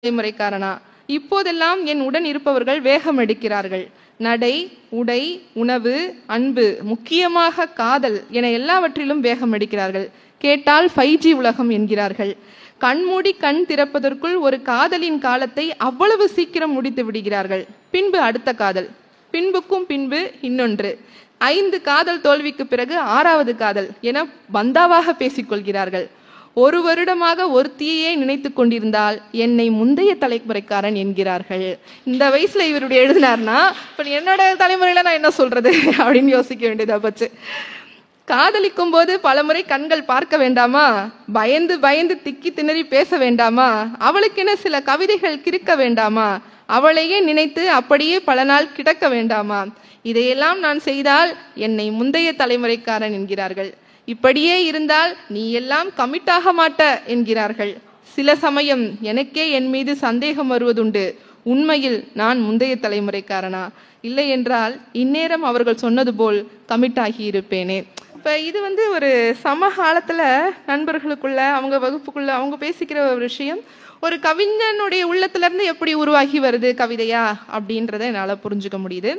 தலைமுறைக்காரனா? இப்போதெல்லாம் என் உடன் இருப்பவர்கள் வேகம் எடுக்கிறார்கள். நடை, உடை, உணவு, அன்பு, முக்கியமாக காதல் என எல்லாவற்றிலும் வேகம் எடுக்கிறார்கள். கேட்டால் 5G உலகம் என்கிறார்கள். கண்மூடி கண் திறப்பதற்குள் ஒரு காதலின் காலத்தை அவ்வளவு சீக்கிரம் முடித்து விடுகிறார்கள். பின்பு அடுத்த காதல், பின்புக்கும் பின்பு இன்னொன்று, 5 காதல் தோல்விக்கு பிறகு 6வது காதல் என பந்தாவாக பேசிக்கொள்கிறார்கள். 1 வருடமாக ஒருத்தியே நினைத்து கொண்டிருந்தால் என்னை முந்தைய தலைமுறைக்காரன் என்கிறார்கள். இந்த வயசுல இவருடைய எழுதினார்னா இப்ப என்னோட தலைமுறையில நான் என்ன சொல்றது அப்படின்னு யோசிக்க வேண்டியதா போச்சு. காதலிக்கும் போது பலமுறை கண்கள் பார்க்க வேண்டாமா? பயந்து பயந்து திக்கி திணறி பேச வேண்டாமா? அவளுக்கென சில கவிதைகள் கிறுக்க வேண்டாமா? அவளையே நினைத்து அப்படியே பல நாள் கிடக்க வேண்டாமா? இதையெல்லாம் நான் செய்தால் என்னை முந்தைய தலைமுறைக்காரன் என்கிறார்கள். இப்படியே இருந்தால் நீ எல்லாம் கமிட் ஆக மாட்ட என்கிறார்கள். சில சமயம் எனக்கே என் மீது சந்தேகம் வருவதுண்டு. உண்மையில் நான் முந்தைய தலைமுறைக்காரனா? இல்லை என்றால் இந்நேரம் அவர்கள் சொன்னது போல் கமிட் ஆகி இருப்பேனே. இப்போ இது ஒரு சமகாலத்தில் நண்பர்களுக்குள்ள அவங்க வகுப்புக்குள்ள அவங்க பேசிக்கிற ஒரு விஷயம். ஒரு கவிஞனுடைய உள்ளத்திலிருந்து எப்படி உருவாகி வருது கவிதையா அப்படின்றத என்னால் புரிஞ்சுக்க முடியுது.